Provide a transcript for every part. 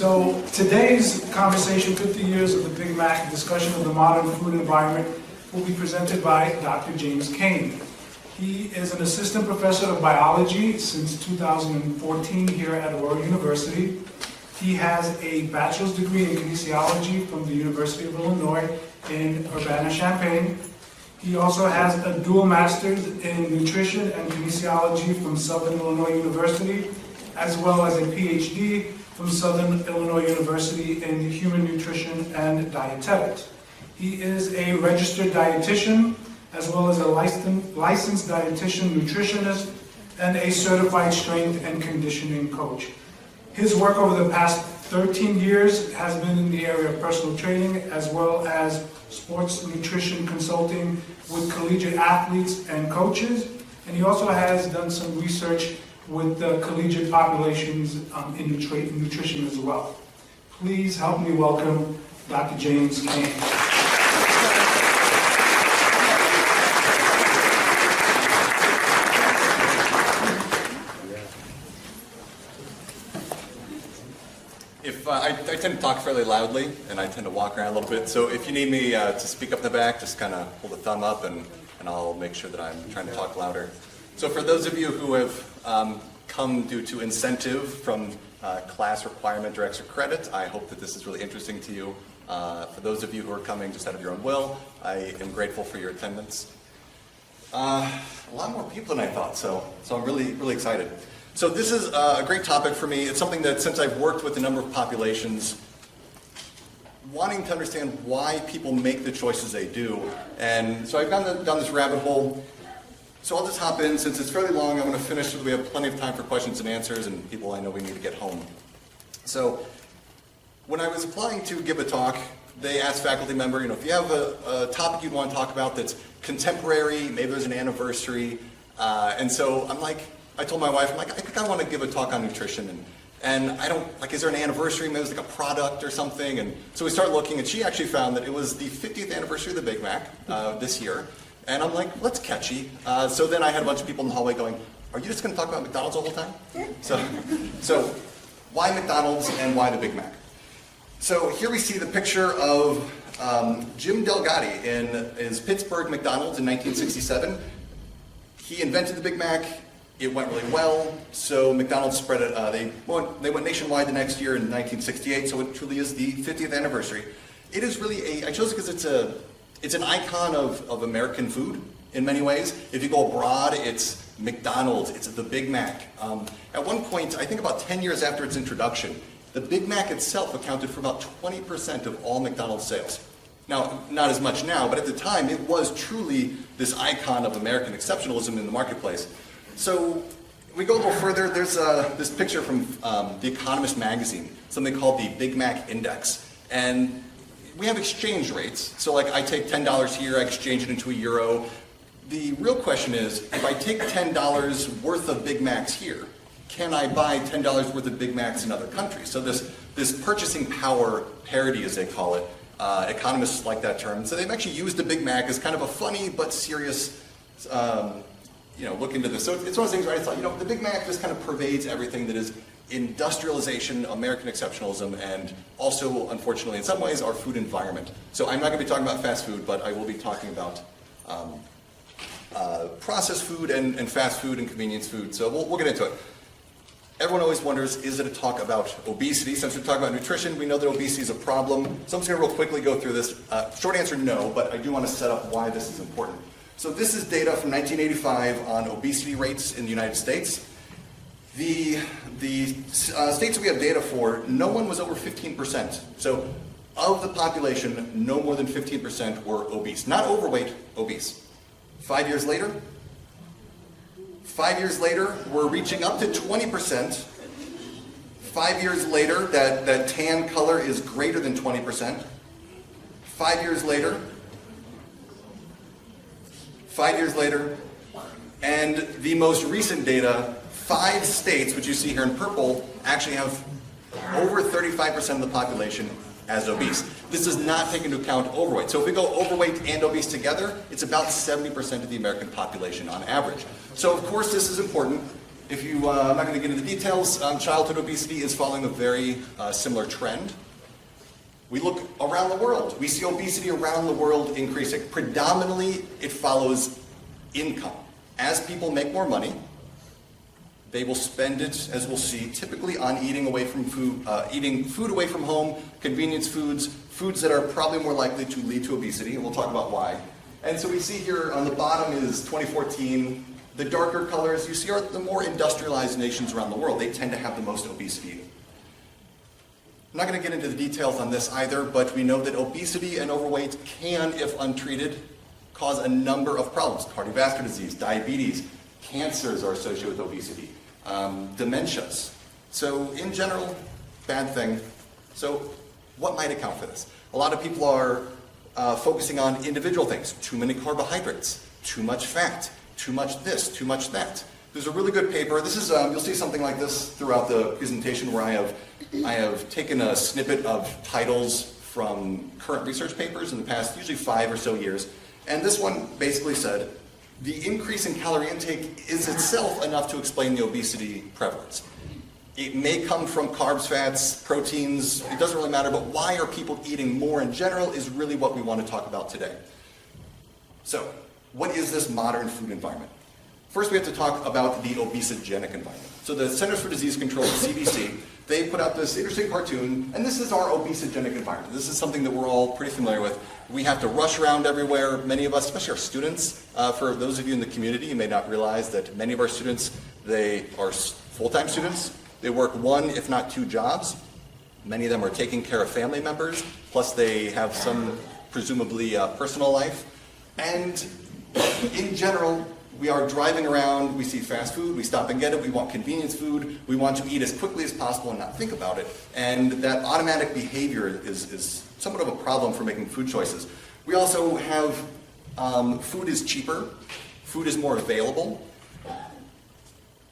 So today's conversation, 50 Years of the Big Mac, discussion of the modern food environment, will be presented by Dr. James Cain. He is an assistant professor of biology since 2014 here at Aurora University. He has a bachelor's degree in kinesiology from the University of Illinois in Urbana-Champaign. He also has a dual master's in nutrition and kinesiology from Southern Illinois University, as well as a PhD from Southern Illinois University in human nutrition and dietetics. He is a registered dietitian, as well as a licensed dietitian nutritionist and a certified strength and conditioning coach. His work over the past 13 years has been in the area of personal training as well as sports nutrition consulting with collegiate athletes and coaches. And he also has done some research with the collegiate populations in nutrition as well. Please help me welcome Dr. James Cain. I tend to talk fairly loudly, and I tend to walk around a little bit. So if you need me to speak up in the back, just kind of hold a thumb up, and I'll make sure that I'm trying to talk louder. So for those of you who have come due to incentive from class requirement or extra credit, I hope that this is really interesting to you. For those of you who are coming just out of your own will, I am grateful for your attendance. A lot more people than I thought, so I'm really, really excited. So this is a great topic for me. It's something that, since I've worked with a number of populations, wanting to understand why people make the choices they do. And so I've gone down this rabbit hole. So I'll just hop in. Since it's fairly long, I want to finish so that we have plenty of time for questions and answers, and people I know we need to get home. So when I was applying to give a talk, they asked faculty member, if you have a topic you want to talk about that's contemporary, maybe there's an anniversary. And so I told my wife, I think I want to give a talk on nutrition, and I don't, is there an anniversary, maybe there's a product or something, and so we started looking, and she actually found that it was the 50th anniversary of the Big Mac this year, and I'm like, that's catchy. So then I had a bunch of people in the hallway going, are you just going to talk about McDonald's the whole time? So why McDonald's and why the Big Mac? So here we see the picture of Jim Delgatti in his Pittsburgh McDonald's in 1967. He invented the Big Mac. It went really well, so McDonald's spread it. They went nationwide the next year in 1968, so it truly is the 50th anniversary. It is really I chose it because it's an icon of American food in many ways. If you go abroad, it's McDonald's, it's the Big Mac. At one point, I think about 10 years after its introduction, the Big Mac itself accounted for about 20% of all McDonald's sales. Now, not as much now, but at the time, it was truly this icon of American exceptionalism in the marketplace. So we go a little further. There's this picture from The Economist magazine, something called the Big Mac Index. And we have exchange rates. So I take $10 here, I exchange it into a euro. The real question is, if I take $10 worth of Big Macs here, can I buy $10 worth of Big Macs in other countries? So this purchasing power parity, as they call it, economists like that term. So they've actually used the Big Mac as kind of a funny but serious look into this. So it's one of those things where I thought, the Big Mac just kind of pervades everything that is industrialization, American exceptionalism, and also, unfortunately, in some ways, our food environment. So I'm not going to be talking about fast food, but I will be talking about processed food and fast food and convenience food. So we'll get into it. Everyone always wonders, is it a talk about obesity? Since we're talking about nutrition, we know that obesity is a problem. So I'm just going to real quickly go through this. Short answer, no, but I do want to set up why this is important. So this is data from 1985 on obesity rates in the United States. The states that we have data for, no one was over 15%. So of the population, no more than 15% were obese. Not overweight, obese. 5 years later, we're reaching up to 20%. 5 years later, that tan color is greater than 20%. 5 years later, and the most recent data, 5 states, which you see here in purple, actually have over 35% of the population as obese. This does not take into account overweight. So if we go overweight and obese together, it's about 70% of the American population on average. So of course this is important. If you, I'm not going to get into the details, childhood obesity is following a very similar trend. We look around the world. We see obesity around the world increasing. Predominantly, it follows income. As people make more money, they will spend it, as we'll see, typically on eating away from food, eating food away from home, convenience foods, foods that are probably more likely to lead to obesity, and we'll talk about why. And so we see here on the bottom is 2014. The darker colors you see are the more industrialized nations around the world. They tend to have the most obesity. I'm not going to get into the details on this either, but we know that obesity and overweight can, if untreated, cause a number of problems. Cardiovascular disease, diabetes, cancers are associated with obesity, dementias. So in general, bad thing. So what might account for this? A lot of people are focusing on individual things. Too many carbohydrates, too much fat, too much this, too much that. There's a really good paper. This is, you'll see something like this throughout the presentation where I have taken a snippet of titles from current research papers in the past, usually 5 or so years. And this one basically said, the increase in calorie intake is itself enough to explain the obesity prevalence. It may come from carbs, fats, proteins, it doesn't really matter, but why are people eating more in general is really what we want to talk about today. So, what is this modern food environment? First, we have to talk about the obesogenic environment. So the Centers for Disease Control, the CDC, they put out this interesting cartoon, and this is our obesogenic environment. This is something that we're all pretty familiar with. We have to rush around everywhere. Many of us, especially our students, for those of you in the community, you may not realize that many of our students, they are full-time students. They work 1, if not 2 jobs. Many of them are taking care of family members, plus they have some, presumably, personal life. And in general, we are driving around, we see fast food, we stop and get it, we want convenience food, we want to eat as quickly as possible and not think about it. And that automatic behavior is somewhat of a problem for making food choices. We also have food is cheaper, food is more available.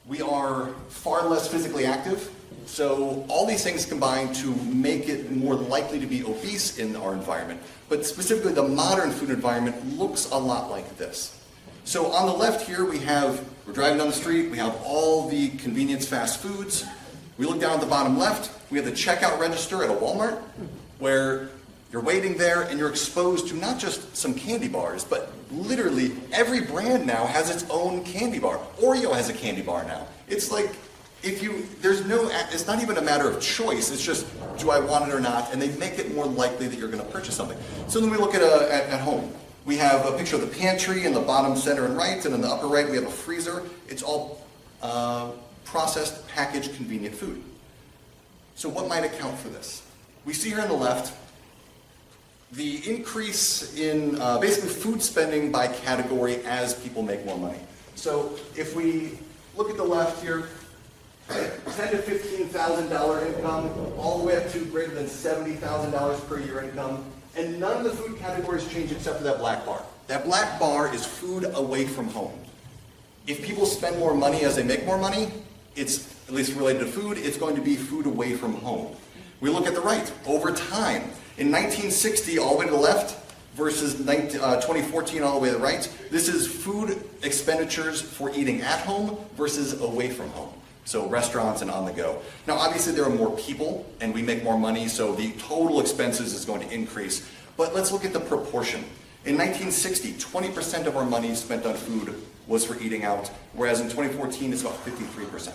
We are far less physically active. So all these things combine to make it more likely to be obese in our environment. But specifically the modern food environment looks a lot like this. So on the left here we're driving down the street, we have all the convenience fast foods. We look down at the bottom left, we have the checkout register at a Walmart, where you're waiting there and you're exposed to not just some candy bars, but literally every brand now has its own candy bar. Oreo has a candy bar now. It's like, it's not even a matter of choice, it's just, do I want it or not? And they make it more likely that you're going to purchase something. So then we look at home. We have a picture of the pantry in the bottom center and right, and in the upper right we have a freezer. It's all processed, packaged, convenient food. So what might account for this? We see here on the left the increase in basically food spending by category as people make more money. So if we look at the left here, $10,000 to $15,000 income, all the way up to greater than $70,000 per year income. And none of the food categories change except for that black bar. That black bar is food away from home. If people spend more money as they make more money, it's, at least related to food, it's going to be food away from home. We look at the right, over time. In 1960, all the way to the left, versus 2014 all the way to the right, this is food expenditures for eating at home versus away from home. So restaurants and on the go. Now obviously there are more people and we make more money, so the total expenses is going to increase. But let's look at the proportion. In 1960, 20% of our money spent on food was for eating out, whereas in 2014 it's about 53%.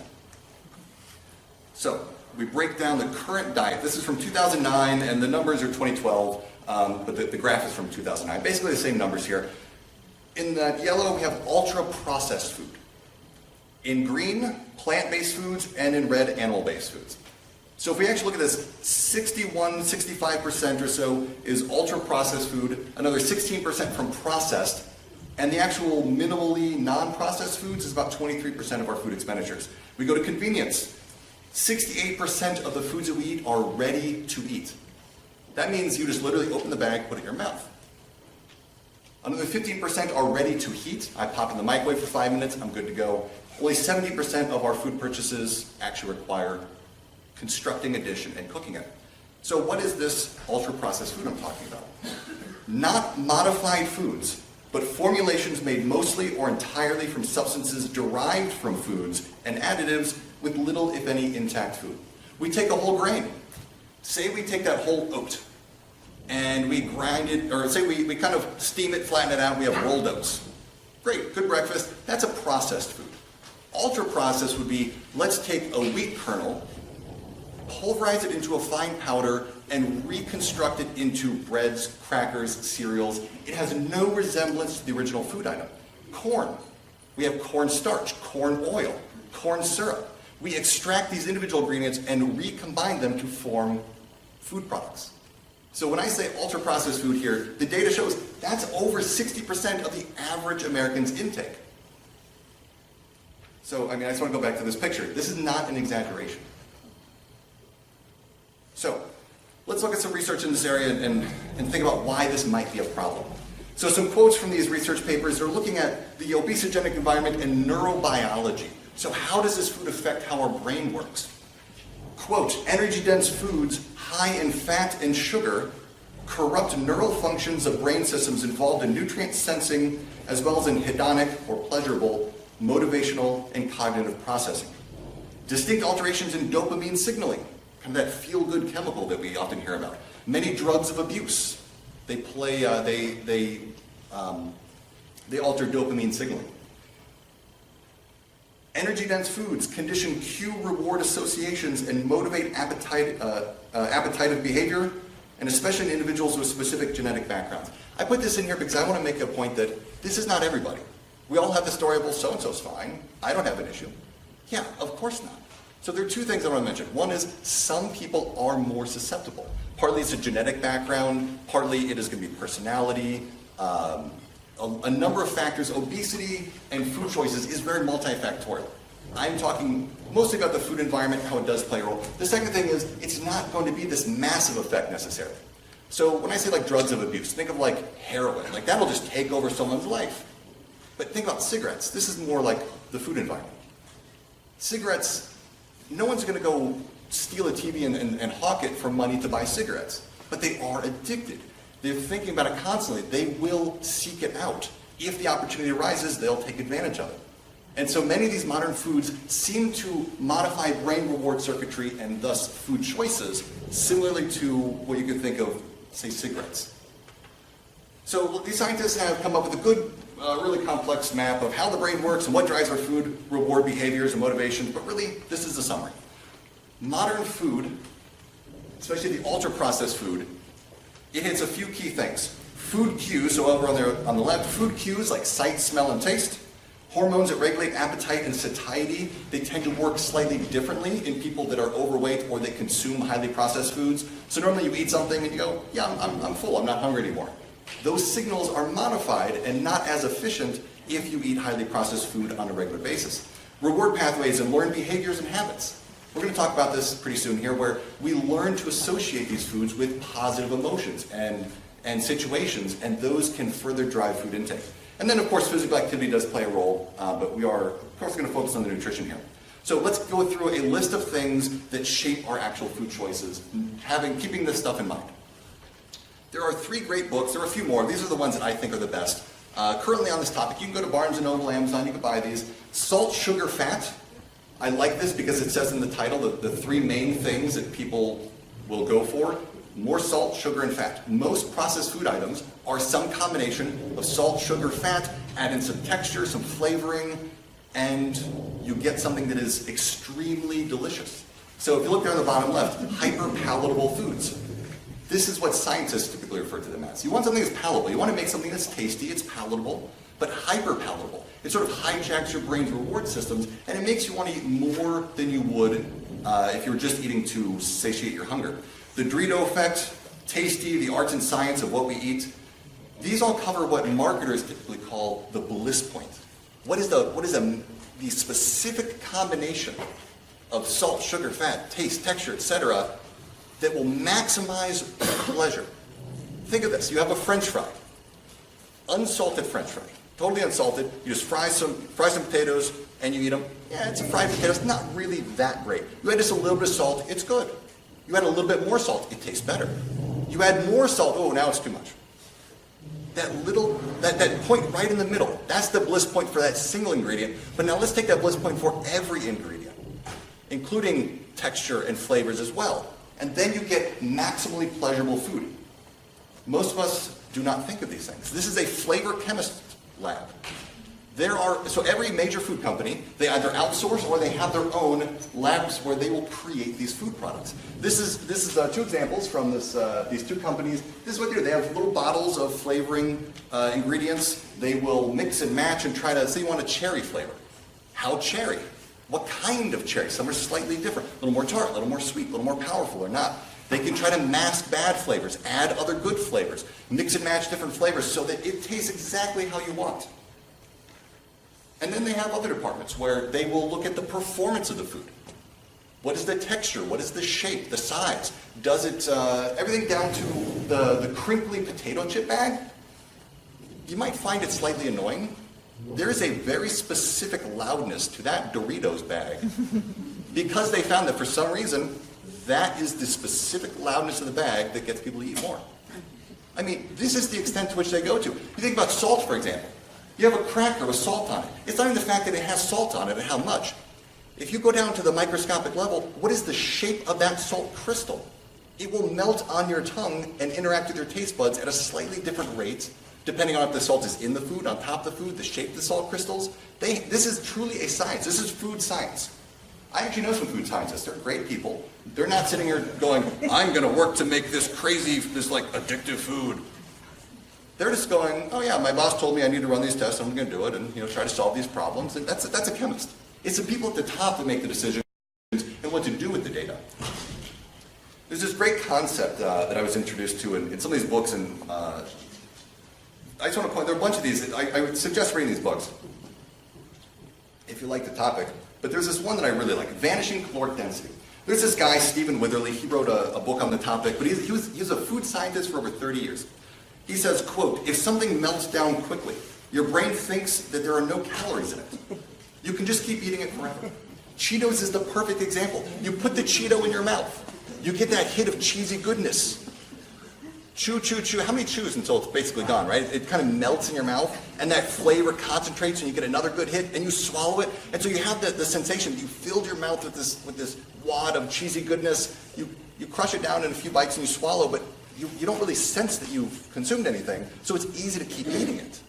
So we break down the current diet. This is from 2009 and the numbers are 2012, but the graph is from 2009. Basically the same numbers here. In that yellow we have ultra-processed food. In green, plant-based foods, and in red, animal-based foods. So if we actually look at this, 65% or so is ultra-processed food, another 16% from processed, and the actual minimally non-processed foods is about 23% of our food expenditures. We go to convenience. 68% of the foods that we eat are ready to eat. That means you just literally open the bag, put it in your mouth. Another 15% are ready to heat. I pop in the microwave for 5 minutes, I'm good to go. Only 70% of our food purchases actually require constructing a dish and cooking it. So what is this ultra-processed food I'm talking about? Not modified foods, but formulations made mostly or entirely from substances derived from foods and additives with little, if any, intact food. We take a whole grain. Say we take that whole oat and we grind it, or say we kind of steam it, flatten it out, we have rolled oats. Great, good breakfast. That's a processed food. Ultra-processed would be, let's take a wheat kernel, pulverize it into a fine powder, and reconstruct it into breads, crackers, cereals. It has no resemblance to the original food item. Corn. We have corn starch, corn oil, corn syrup. We extract these individual ingredients and recombine them to form food products. So when I say ultra-processed food here, the data shows that's over 60% of the average American's intake. So, I just want to go back to this picture. This is not an exaggeration. So, let's look at some research in this area and think about why this might be a problem. So some quotes from these research papers are looking at the obesogenic environment and neurobiology. So how does this food affect how our brain works? Quote, energy-dense foods high in fat and sugar corrupt neural functions of brain systems involved in nutrient sensing as well as in hedonic or pleasurable, motivational, and cognitive processing. Distinct alterations in dopamine signaling, kind of that feel-good chemical that we often hear about. Many drugs of abuse, they alter dopamine signaling. Energy-dense foods condition cue-reward associations and motivate appetitive behavior, and especially in individuals with specific genetic backgrounds. I put this in here because I want to make a point that this is not everybody. We all have the story of, well, so-and-so's fine. I don't have an issue. Yeah, of course not. So there are two things I want to mention. One is some people are more susceptible. Partly it's a genetic background, partly it is going to be personality, a number of factors. Obesity and food choices is very multifactorial. I'm talking mostly about the food environment, how it does play a role. The second thing is it's not going to be this massive effect necessarily. So when I say like drugs of abuse, think of like heroin. Like that'll just take over someone's life. But think about cigarettes. This is more like the food environment. Cigarettes, no one's going to go steal a TV and hawk it for money to buy cigarettes. But they are addicted. They're thinking about it constantly. They will seek it out. If the opportunity arises, they'll take advantage of it. And so many of these modern foods seem to modify brain reward circuitry and thus food choices, similarly to what you could think of, say, cigarettes. So these scientists have come up with a good, really complex map of how the brain works and what drives our food reward behaviors and motivations, but really, this is the summary. Modern food, especially the ultra-processed food, it hits a few key things. Food cues, so over on the left, food cues like sight, smell, and taste. Hormones that regulate appetite and satiety, they tend to work slightly differently in people that are overweight or that consume highly processed foods. So normally you eat something and you go, yeah, I'm full, I'm not hungry anymore. Those signals are modified and not as efficient if you eat highly processed food on a regular basis. Reward pathways and learned behaviors and habits. We're going to talk about this pretty soon here, where we learn to associate these foods with positive emotions and situations, and those can further drive food intake. And then, of course, physical activity does play a role, but we are, of course, going to focus on the nutrition here. So let's go through a list of things that shape our actual food choices, keeping this stuff in mind. There are 3 great books. There are a few more. These are the ones that I think are the best. Currently on this topic, you can go to Barnes & Noble, Amazon, you can buy these. Salt, Sugar, Fat. I like this because it says in the title that the 3 main things that people will go for: more salt, sugar, and fat. Most processed food items are some combination of salt, sugar, fat, add in some texture, some flavoring, and you get something that is extremely delicious. So if you look there on the bottom left, hyper-palatable foods. This is what scientists typically refer to them as. You want something that's palatable. You want to make something that's tasty, it's palatable, but hyper-palatable. It sort of hijacks your brain's reward systems, and it makes you want to eat more than you would if you were just eating to satiate your hunger. The Dorito effect, tasty, the arts and science of what we eat, these all cover what marketers typically call the bliss point. What is the specific combination of salt, sugar, fat, taste, texture, etc., that will maximize pleasure? Think of this. You have a French fry, unsalted French fry, totally unsalted. You just fry some potatoes and you eat them. Yeah, it's a fried potato. It's not really that great. You add just a little bit of salt, it's good. You add a little bit more salt, it tastes better. You add more salt, oh, now it's too much. that point right in the middle. That's the bliss point for that single ingredient. But now let's take that bliss point for every ingredient, including texture and flavors as well. And then you get maximally pleasurable food. Most of us do not think of these things. This is a flavor chemist lab. So every major food company, they either outsource or they have their own labs where they will create these food products. This is two examples from these two companies. This is what they do. They have little bottles of flavoring ingredients. They will mix and match and try to, say you want a cherry flavor. How cherry? What kind of cherry? Some are slightly different. A little more tart, a little more sweet, a little more powerful or not. They can try to mask bad flavors, add other good flavors, mix and match different flavors so that it tastes exactly how you want. And then they have other departments where they will look at the performance of the food. What is the texture? What is the shape, the size? Does it, everything down to the crinkly potato chip bag? You might find it slightly annoying. There is a very specific loudness to that Doritos bag because they found that for some reason, that is the specific loudness of the bag that gets people to eat more. I mean, this is the extent to which they go to. You think about salt, for example. You have a cracker with salt on it. It's not even the fact that it has salt on it and how much. If you go down to the microscopic level, what is the shape of that salt crystal? It will melt on your tongue and interact with your taste buds at a slightly different rate, depending on if the salt is in the food, on top of the food, the shape of the salt crystals. This is truly a science. This is food science. I actually know some food scientists. They're great people. They're not sitting here going, I'm going to work to make this crazy, this like addictive food. They're just going, oh yeah, my boss told me I need to run these tests, I'm going to do it, and try to solve these problems. And that's a chemist. It's the people at the top that make the decisions and what to do with the data. There's this great concept that I was introduced to in some of these books, and I just want to point, there are a bunch of these. I would suggest reading these books if you like the topic. But there's this one that I really like, Vanishing Caloric Density. There's this guy, Stephen Witherly. He wrote a book on the topic, but he was a food scientist for over 30 years. He says, quote, if something melts down quickly, your brain thinks that there are no calories in it. You can just keep eating it forever. Cheetos is the perfect example. You put the Cheeto in your mouth. You get that hit of cheesy goodness. Chew, chew, chew. How many chews until it's basically gone, right? It kind of melts in your mouth, and that flavor concentrates, and you get another good hit, and you swallow it. And so you have the sensation, you filled your mouth with this wad of cheesy goodness. You crush it down in a few bites, and you swallow, but you don't really sense that you've consumed anything, so it's easy to keep eating it.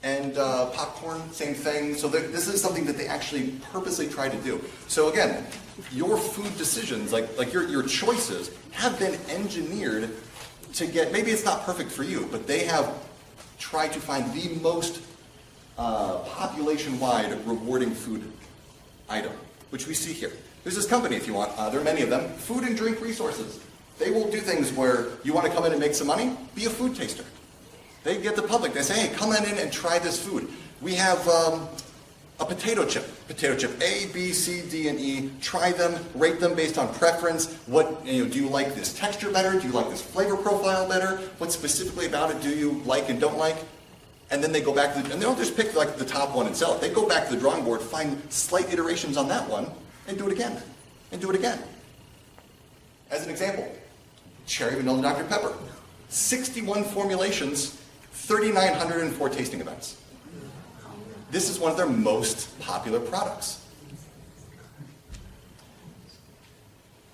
And popcorn, same thing. So this is something that they actually purposely try to do. So again, your food decisions, like your choices, have been engineered to get, maybe it's not perfect for you, but they have tried to find the most population-wide rewarding food item, which we see here. There's this company, if you want, there are many of them, Food and Drink Resources. They will do things where you want to come in and make some money, be a food taster. They get the public, they say, hey, come on in and try this food. We have a potato chip A, B, C, D, and E. Try them, rate them based on preference. What, do you like this texture better? Do you like this flavor profile better? What specifically about it do you like and don't like? And then they go back and they don't just pick like the top one and sell it. They go back to the drawing board, find slight iterations on that one, and do it again, and do it again. As an example, cherry vanilla Dr. Pepper. 61 formulations, 3,904 tasting events. This is one of their most popular products.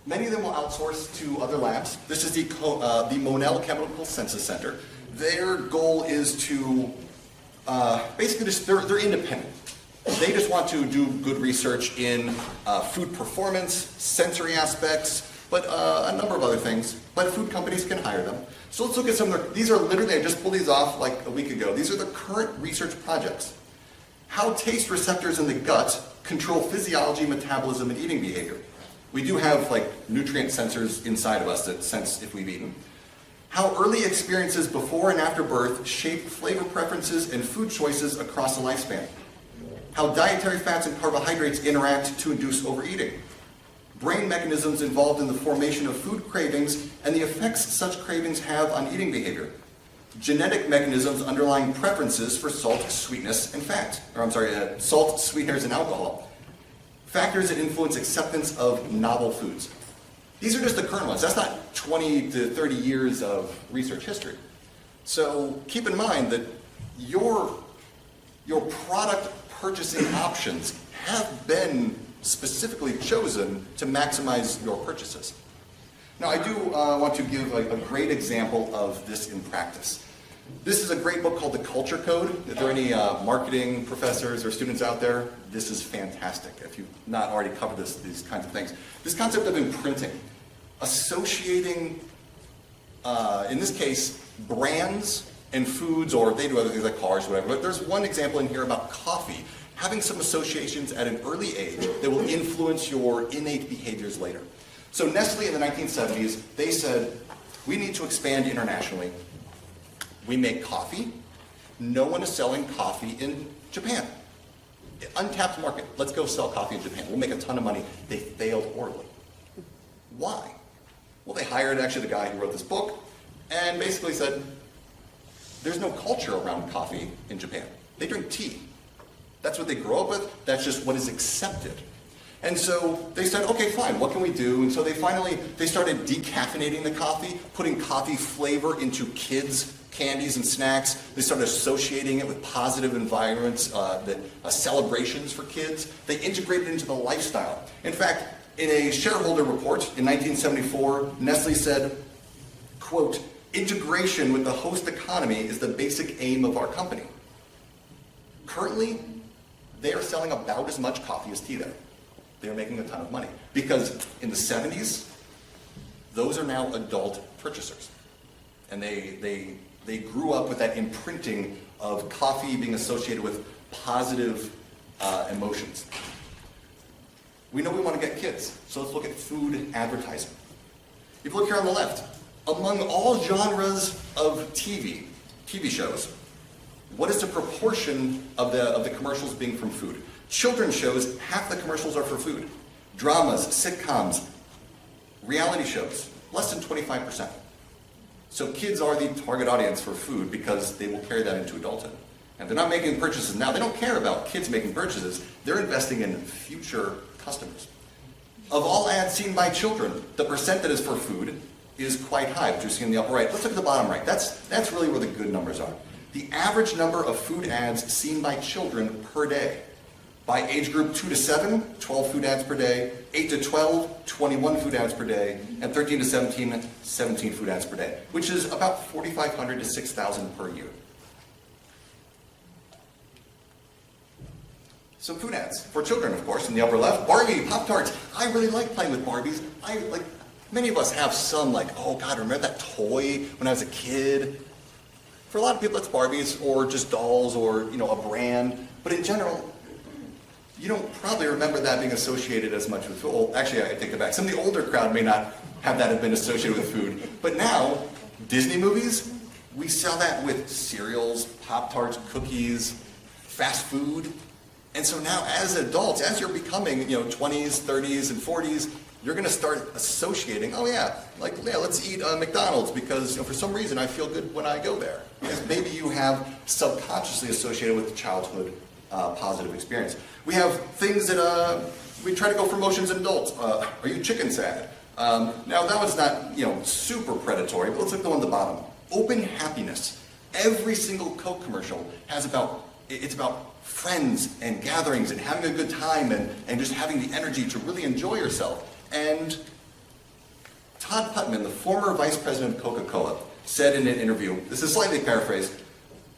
Many of them will outsource to other labs. This is the Monell Chemical Senses Center. Their goal is to basically they're independent. They just want to do good research in food performance, sensory aspects, but a number of other things. But food companies can hire them. So let's look at some of their, these are literally, I just pulled these off like a week ago. These are the current research projects. How taste receptors in the gut control physiology, metabolism, and eating behavior. We do have like nutrient sensors inside of us that sense if we've eaten. How early experiences before and after birth shape flavor preferences and food choices across the lifespan. How dietary fats and carbohydrates interact to induce overeating. Brain mechanisms involved in the formation of food cravings and the effects such cravings have on eating behavior. Genetic mechanisms underlying preferences for salt, sweetness, and fat. Salt, sweeteners, and alcohol. Factors that influence acceptance of novel foods. These are just the current ones. That's not 20 to 30 years of research history. So keep in mind that your product purchasing options have been specifically chosen to maximize your purchases. Now, I do want to give a great example of this in practice. This is a great book called The Culture Code. If there are any marketing professors or students out there, this is fantastic. If you've not already covered these kinds of things. This concept of imprinting, associating, in this case, brands and foods, or they do other things like cars or whatever, but there's one example in here about coffee, having some associations at an early age that will influence your innate behaviors later. So Nestle in the 1970s, they said, we need to expand internationally. We make coffee. No one is selling coffee in Japan. Untapped market. Let's go sell coffee in Japan. We'll make a ton of money. They failed horribly. Why? Well, they hired actually the guy who wrote this book and basically said, there's no culture around coffee in Japan. They drink tea. That's what they grew up with. That's just what is accepted. And so they said, okay, fine, what can we do? And so they started decaffeinating the coffee, putting coffee flavor into kids' candies and snacks. They started associating it with positive environments, celebrations for kids. They integrated it into the lifestyle. In fact, in a shareholder report in 1974, Nestle said, quote, integration with the host economy is the basic aim of our company. Currently, they are selling about as much coffee as tea there. They are making a ton of money. Because in the 70s, those are now adult purchasers. And they grew up with that imprinting of coffee being associated with positive emotions. We know we want to get kids, so let's look at food advertising. If you look here on the left, among all genres of TV shows, what is the proportion of the commercials being from food? Children's shows, half the commercials are for food. Dramas, sitcoms, reality shows, less than 25%. So kids are the target audience for food because they will carry that into adulthood. And they're not making purchases now. They don't care about kids making purchases. They're investing in future customers. Of all ads seen by children, the percent that is for food is quite high, which you see in the upper right. Let's look at the bottom right. That's really where the good numbers are. The average number of food ads seen by children per day. By age group 2 to 7, 12 food ads per day, 8 to 12, 21 food ads per day, and 13 to 17, 17 food ads per day, which is about 4,500 to 6,000 per year. Some food ads for children, of course, in the upper left. Barbie, Pop-Tarts. I really like playing with Barbies. Many of us have some oh God, remember that toy when I was a kid? For a lot of people, it's Barbies or just dolls or, a brand. But in general, you don't probably remember that being associated as much with food. Well, actually, I take it back. Some of the older crowd may not have that have been associated with food. But now, Disney movies, we sell that with cereals, Pop-Tarts, cookies, fast food. And so now, as adults, as you're becoming, 20s, 30s, and 40s, you're going to start associating, let's eat McDonald's because for some reason I feel good when I go there. Because maybe you have subconsciously associated with the childhood positive experience. We have things that we try to go for motions in adults. Are you chicken sad? Now that one's not super predatory, but let's look at the one at the bottom. Open happiness. Every single Coke commercial it's about friends and gatherings and having a good time and just having the energy to really enjoy yourself. And Todd Putman, the former vice president of Coca-Cola, said in an interview, this is slightly paraphrased,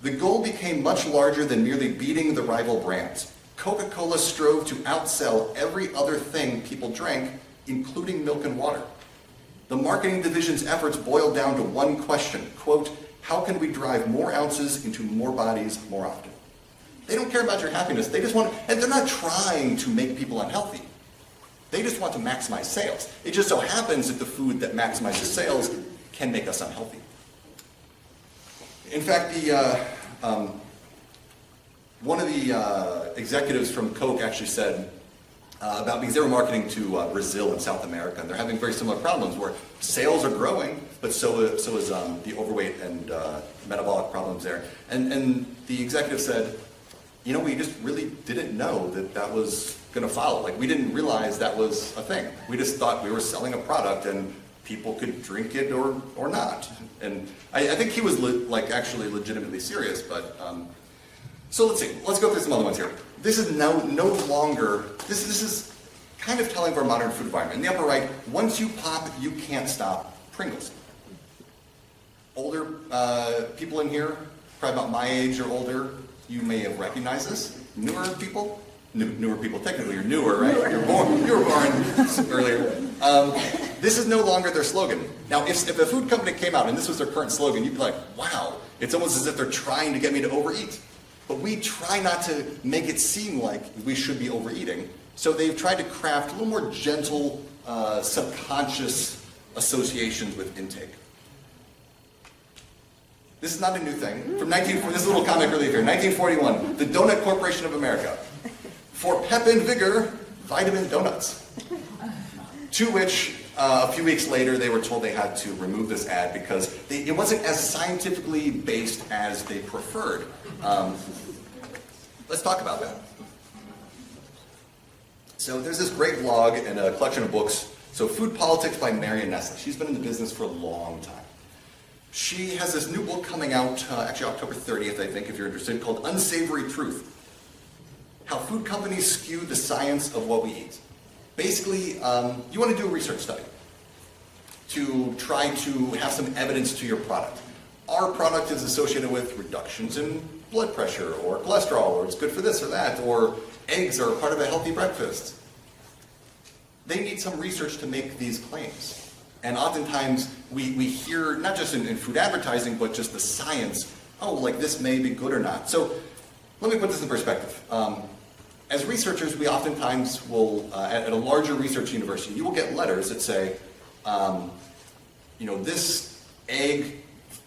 the goal became much larger than merely beating the rival brands. Coca-Cola strove to outsell every other thing people drank, including milk and water. The marketing division's efforts boiled down to one question, quote, how can we drive more ounces into more bodies more often? They don't care about your happiness. They just want, and they're not trying to make people unhealthy. They just want to maximize sales. It just so happens that the food that maximizes sales can make us unhealthy. In fact, one of the executives from Coke actually said because they were marketing to Brazil and South America, and they're having very similar problems where sales are growing, but so is the overweight and metabolic problems there. And the executive said, we just really didn't know that was going to follow. We didn't realize that was a thing. We just thought we were selling a product and people could drink it or not. And I think he was actually legitimately serious, but so let's see. Let's go through some other ones here. This is no longer, this is kind of telling of our modern food environment. In the upper right, once you pop, you can't stop Pringles. Older people in here, probably about my age or older, you may have recognized this. Newer people, newer people, technically you're newer, right? You were born earlier. This is no longer their slogan. Now, if a food company came out and this was their current slogan, you'd be like, wow, it's almost as if they're trying to get me to overeat. But we try not to make it seem like we should be overeating. So they've tried to craft a little more gentle, subconscious associations with intake. This is not a new thing. This is a little comic relief here. 1941, the Donut Corporation of America. For pep and vigor, vitamin donuts. To which, a few weeks later, they were told they had to remove this ad because it wasn't as scientifically based as they preferred. Let's talk about that. So there's this great blog and a collection of books. So Food Politics by Marion Nestle. She's been in the business for a long time. She has this new book coming out, actually October 30th, I think, if you're interested, called Unsavory Truth. How food companies skew the science of what we eat. Basically, you want to do a research study to try to have some evidence to your product. Our product is associated with reductions in blood pressure or cholesterol, or it's good for this or that, or eggs are part of a healthy breakfast. They need some research to make these claims. And oftentimes we hear, not just in food advertising, but just the science, oh, like this may be good or not. So let me put this in perspective. As researchers, we oftentimes will, at a larger research university, you will get letters that say, this egg,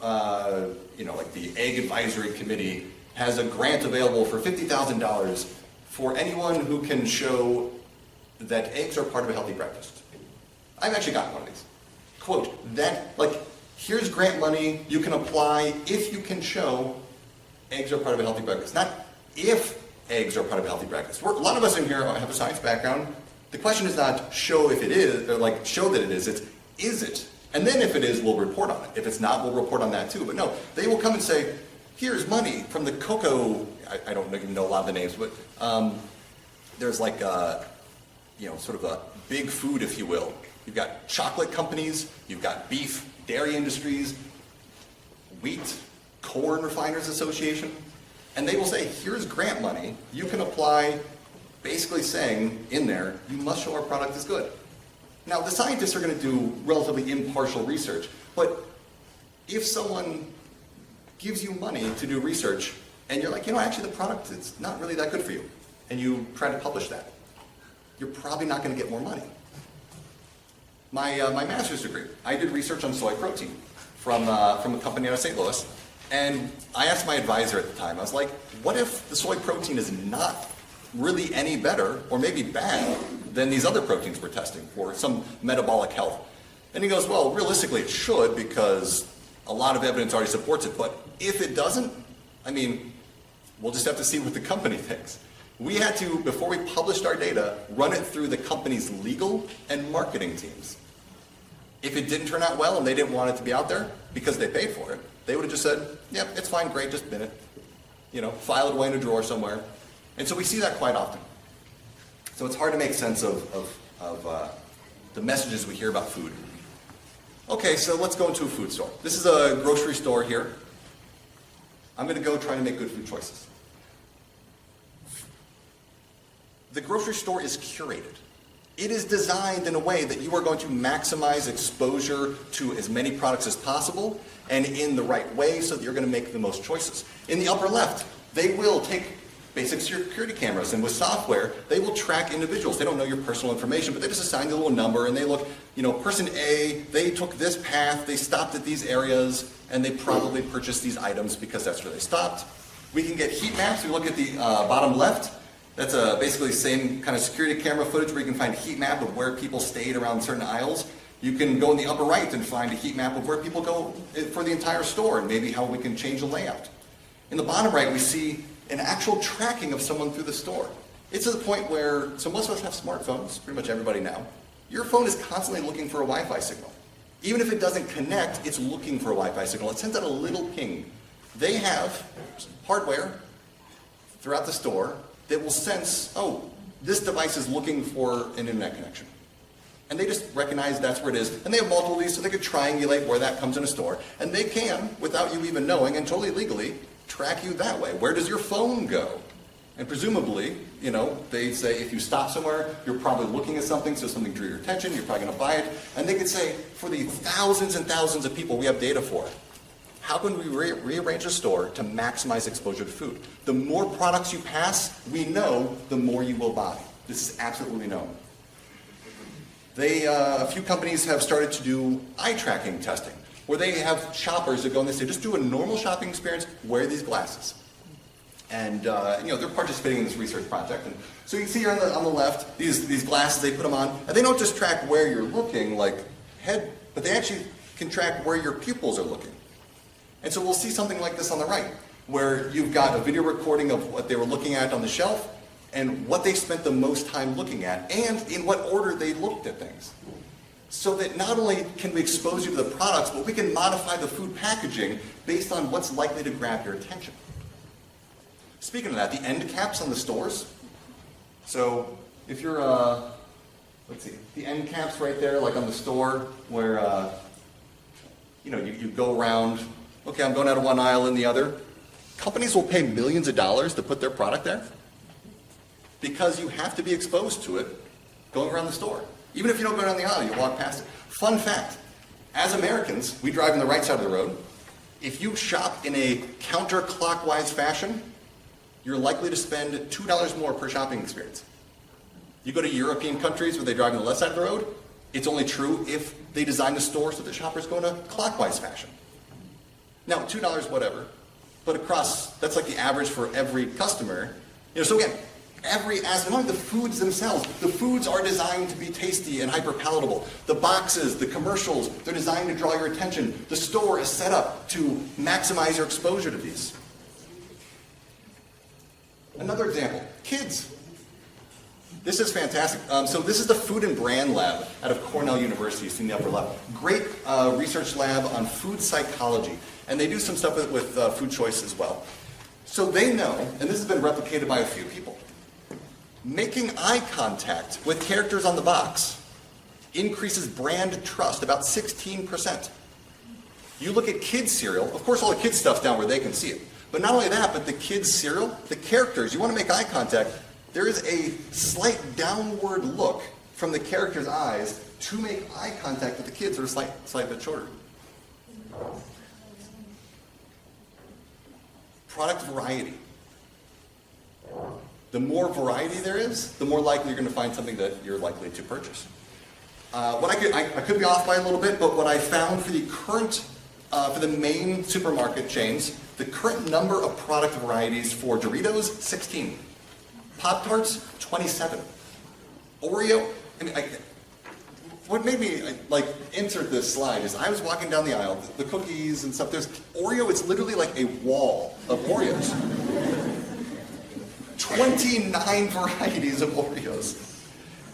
like the Egg Advisory Committee has a grant available for $50,000 for anyone who can show that eggs are part of a healthy breakfast. I've actually gotten one of these. Quote, here's grant money you can apply if you can show eggs are part of a healthy breakfast. Not if eggs are part of a healthy breakfast. A lot of us in here have a science background. The question is not show if it is, or show that it is. It's, is it? And then if it is, we'll report on it. If it's not, we'll report on that too. But no, they will come and say, here's money from the cocoa, I don't even know a lot of the names, but there's sort of a big food, if you will. You've got chocolate companies, you've got beef, dairy industries, wheat, corn refiners association, and they will say, here's grant money, you can apply, basically saying in there, you must show our product is good. Now, the scientists are going to do relatively impartial research, but if someone gives you money to do research, and you're like, actually the product is not really that good for you, and you try to publish that, you're probably not going to get more money. My master's degree, I did research on soy protein from a company out of St. Louis, and I asked my advisor at the time, I was like, what if the soy protein is not really any better, or maybe bad, than these other proteins we're testing for some metabolic health? And he goes, well, realistically it should, because a lot of evidence already supports it, but if it doesn't, we'll just have to see what the company thinks. We had to, before we published our data, run it through the company's legal and marketing teams. If it didn't turn out well and they didn't want it to be out there because they paid for it, they would have just said, yep, it's fine, great, just bin it. File it away in a drawer somewhere. And so we see that quite often. So it's hard to make sense of the messages we hear about food. Okay, so let's go into a food store. This is a grocery store here. I'm going to go try to make good food choices. The grocery store is curated. It is designed in a way that you are going to maximize exposure to as many products as possible and in the right way so that you're going to make the most choices. In the upper left, they will take basic security cameras, and with software, they will track individuals. They don't know your personal information, but they just assign you a little number, and they look, person A, they took this path, they stopped at these areas, and they probably purchased these items because that's where they stopped. We can get heat maps. We look at the bottom left. That's basically the same kind of security camera footage where you can find a heat map of where people stayed around certain aisles. You can go in the upper right and find a heat map of where people go for the entire store and maybe how we can change the layout. In the bottom right, we see an actual tracking of someone through the store. It's to the point where, so most of us have smartphones, pretty much everybody now. Your phone is constantly looking for a Wi-Fi signal. Even if it doesn't connect, it's looking for a Wi-Fi signal. It sends out a little ping. They have hardware throughout the store that will sense, oh, this device is looking for an internet connection. And they just recognize that's where it is. And they have multiple of these, so they could triangulate where that comes in a store. And they can, without you even knowing, and totally legally, track you that way. Where does your phone go? And presumably, you know, they say if you stop somewhere, you're probably looking at something, so something drew your attention, you're probably going to buy it. And they could say, for the thousands and thousands of people we have data for, how can we rearrange a store to maximize exposure to food? The more products you pass, we know the more you will buy. This is absolutely known. A few companies have started to do eye tracking testing, where they have shoppers that go and they say, just do a normal shopping experience, wear these glasses. And you know, they're participating in this research project. And so you can see here on the left, these glasses, they put them on, and they don't just track where you're looking, like head, but they actually can track where your pupils are looking. And so we'll see something like this on the right, where you've got a video recording of what they were looking at on the shelf, and what they spent the most time looking at, and in what order they looked at things. So that not only can we expose you to the products, but we can modify the food packaging based on what's likely to grab your attention. Speaking of that, the end caps on the stores. So if you're, let's see, the end caps right there, like on the store, where you know, you go around, okay, I'm going out of one aisle in the other. Companies will pay millions of dollars to put their product there because you have to be exposed to it going around the store. Even if you don't go down the aisle, you walk past it. Fun fact, as Americans, we drive on the right side of the road. If you shop in a counterclockwise fashion, you're likely to spend $2 more per shopping experience. You go to European countries where they drive on the left side of the road, it's only true if they design the store so that shoppers go in a clockwise fashion. Now, $2, whatever, but across, that's like the average for every customer. You know, so again, every aspect, not only the foods themselves, the foods are designed to be tasty and hyper palatable. The boxes, the commercials, they're designed to draw your attention. The store is set up to maximize your exposure to these. Another example, kids. This is fantastic. So this is the Food and Brand Lab out of Cornell University, you see in the upper left. Great research lab on food psychology. And they do some stuff with food choice as well. So they know, and this has been replicated by a few people, making eye contact with characters on the box increases brand trust about 16%. You look at kids' cereal, of course all the kids' stuff's down where they can see it. But not only that, but the kids' cereal, the characters, you want to make eye contact, there is a slight downward look from the character's eyes to make eye contact with the kids that are slight bit shorter. Product variety. The more variety there is, the more likely you're going to find something that you're likely to purchase. I could be off by a little bit, but what I found for the current, for the main supermarket chains, the current number of product varieties for Doritos, 16. Pop-Tarts, 27. Oreo, what made me insert this slide is I was walking down the aisle, the cookies and stuff, there's Oreo, it's literally like a wall of Oreos. 29 varieties of Oreos.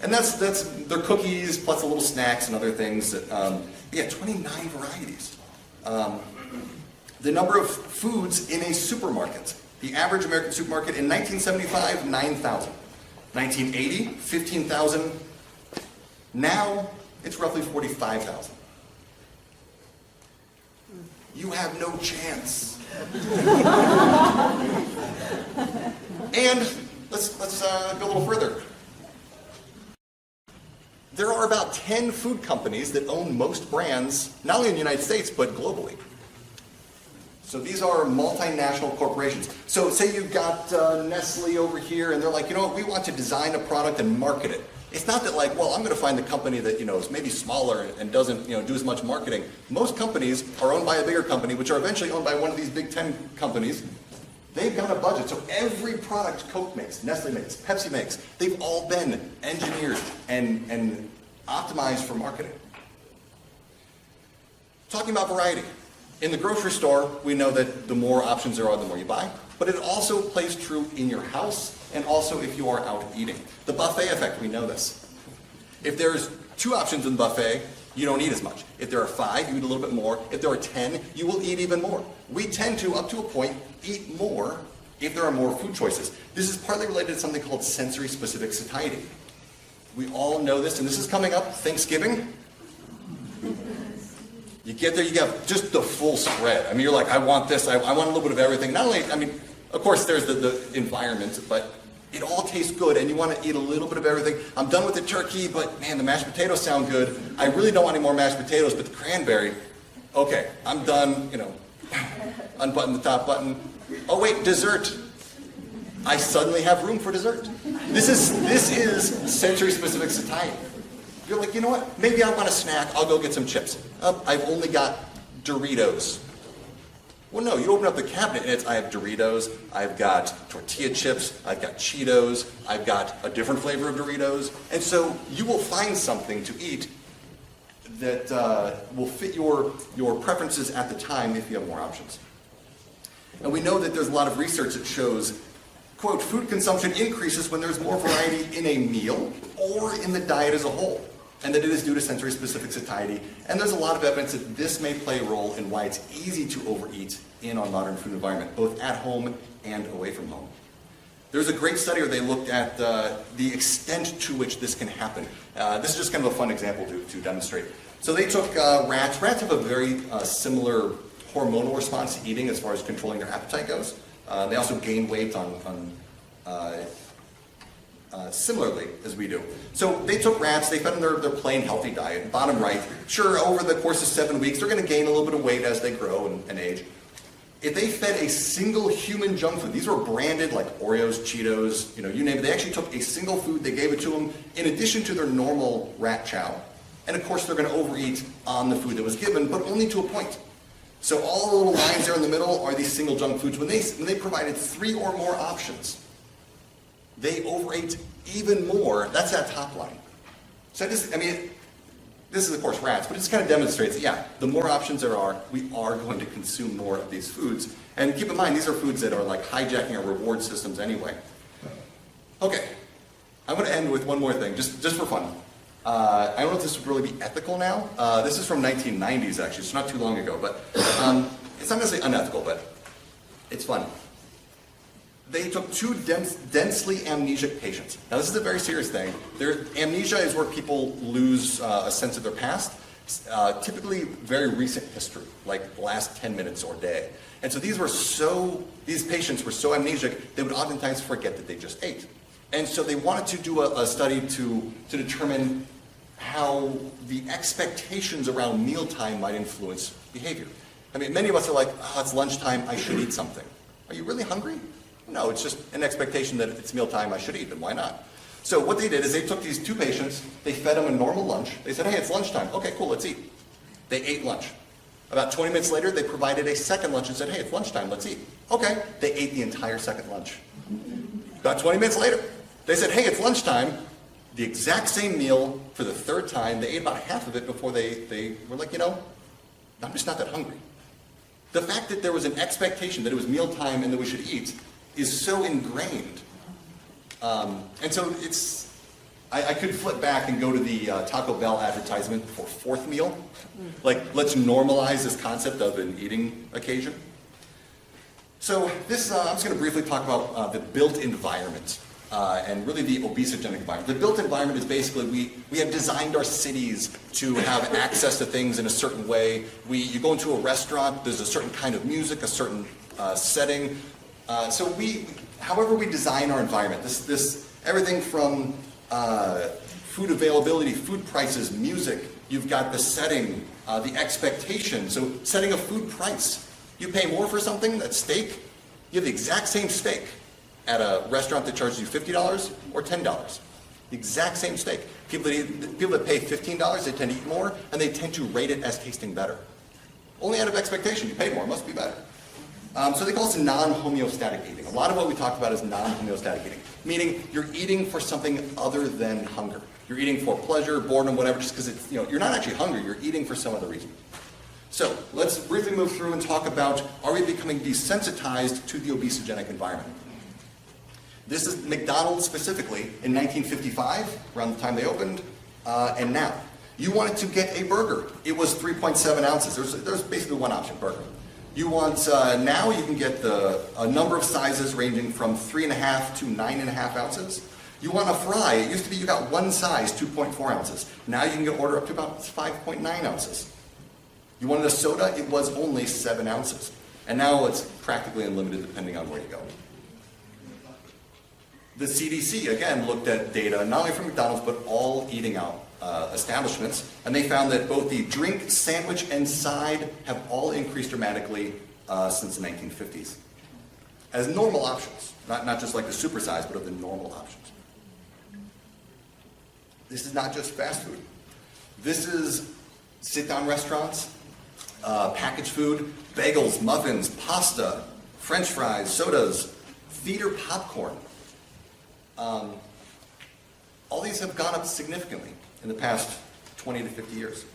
And that's their cookies plus the little snacks and other things. 29 varieties. The number of foods in a supermarket. The average American supermarket in 1975, 9,000. 1980, 15,000. Now, it's roughly 45,000. You have no chance. And let's go a little further. There are about 10 food companies that own most brands, not only in the United States, but globally. So these are multinational corporations. So say you've got Nestle over here, and they're like, you know what, we want to design a product and market it. It's not that like, well, I'm going to find the company that, is maybe smaller and doesn't, do as much marketing. Most companies are owned by a bigger company, which are eventually owned by one of these big 10 companies. They've got a budget. So every product Coke makes, Nestle makes, Pepsi makes, they've all been engineered and optimized for marketing. Talking about variety. In the grocery store, we know that the more options there are, the more you buy. But it also plays true in your house and also if you are out eating. The buffet effect, we know this. If there's 2 options in the buffet, you don't eat as much. If there are 5, you eat a little bit more. If there are 10, you will eat even more. We tend to, up to a point, eat more if there are more food choices. This is partly related to something called sensory-specific satiety. We all know this, and this is coming up, Thanksgiving. You get there, you have just the full spread. I mean, you're like, I want this, I want a little bit of everything. Not only, I mean, of course there's the environment, but it all tastes good, and you want to eat a little bit of everything. I'm done with the turkey, but man, the mashed potatoes sound good. I really don't want any more mashed potatoes, but the cranberry, okay, I'm done, unbutton the top button. Oh wait, dessert. I suddenly have room for dessert. This is sensory-specific satiety. You're like, you know what? Maybe I want a snack. I'll go get some chips. I've only got Doritos. Well, no, you open up the cabinet and I have Doritos. I've got tortilla chips. I've got Cheetos. I've got a different flavor of Doritos. And so you will find something to eat that will fit your preferences at the time if you have more options. And we know that there's a lot of research that shows, quote, food consumption increases when there's more variety in a meal or in the diet as a whole, and that it is due to sensory-specific satiety. And there's a lot of evidence that this may play a role in why it's easy to overeat in our modern food environment, both at home and away from home. There's a great study where they looked at the extent to which this can happen. This is just kind of a fun example to demonstrate. So they took rats. Rats have a very similar hormonal response to eating as far as controlling their appetite goes. They also gain weight similarly as we do. So they took rats, they fed them their plain healthy diet. Bottom right, sure, over the course of 7 weeks, they're going to gain a little bit of weight as they grow and age. If they fed a single human junk food, these were branded like Oreos, Cheetos, you name it. They actually took a single food, they gave it to them in addition to their normal rat chow. And of course, they're going to overeat on the food that was given, but only to a point. So all the little lines there in the middle are these single junk foods. When they provided 3 or more options, they overate even more. That's that top line. So this is of course rats, but it just kind of demonstrates that, yeah, the more options there are, we are going to consume more of these foods. And keep in mind, these are foods that are like hijacking our reward systems anyway. Okay, I'm going to end with one more thing, just for fun. I don't know if this would really be ethical now. This is from 1990s, actually. It's not too long ago, but it's not necessarily unethical, but it's fun. They took 2 densely amnesic patients. Now, this is a very serious thing. Amnesia is where people lose a sense of their past, typically very recent history, like the last 10 minutes or day. And so these patients were so amnesic, they would oftentimes forget that they just ate. And so they wanted to do a study to determine how the expectations around mealtime might influence behavior. I mean, many of us are like, oh, it's lunchtime, I should eat something. Are you really hungry? No, it's just an expectation that it's mealtime, I should eat, and why not? So what they did is they took these 2 patients, they fed them a normal lunch. They said, hey, it's lunchtime. Okay, cool, let's eat. They ate lunch. About 20 minutes later, they provided a second lunch and said, hey, it's lunchtime, let's eat. Okay, they ate the entire second lunch. About 20 minutes later, they said, hey, it's lunchtime. The exact same meal for the 3rd time. They ate about half of it before they were like, I'm just not that hungry. The fact that there was an expectation that it was mealtime and that we should eat is so ingrained. And so I could flip back and go to the Taco Bell advertisement for 4th meal. Like, let's normalize this concept of an eating occasion. So I'm just going to briefly talk about the built environment. And really the obesogenic environment. The built environment is basically we have designed our cities to have access to things in a certain way. You go into a restaurant, there's a certain kind of music, a certain setting. So however we design our environment, this everything from food availability, food prices, music, you've got the setting, the expectation. So setting a food price. You pay more for something, that's steak, you have the exact same steak at a restaurant that charges you $50 or $10. The exact same steak. People that pay $15, they tend to eat more, and they tend to rate it as tasting better. Only out of expectation. You paid more, it must be better. So they call this non-homeostatic eating. A lot of what we talked about is non-homeostatic eating, meaning you're eating for something other than hunger. You're eating for pleasure, boredom, whatever, just because you're not actually hungry, you're eating for some other reason. So let's briefly move through and talk about, are we becoming desensitized to the obesogenic environment? This is McDonald's specifically in 1955, around the time they opened, and now. You wanted to get a burger. It was 3.7 ounces. There's basically one option, burger. You want, now you can get a number of sizes ranging from 3.5 to 9.5 ounces. You want a fry. It used to be you got one size, 2.4 ounces. Now you can get order up to about 5.9 ounces. You wanted a soda, it was only 7 ounces. And now it's practically unlimited depending on where you go. The CDC, again, looked at data, not only from McDonald's, but all eating out establishments, and they found that both the drink, sandwich, and side have all increased dramatically since the 1950s. As normal options, not just like the supersize, but of the normal options. This is not just fast food. This is sit-down restaurants, packaged food, bagels, muffins, pasta, French fries, sodas, theater popcorn. All these have gone up significantly in the past 20 to 50 years.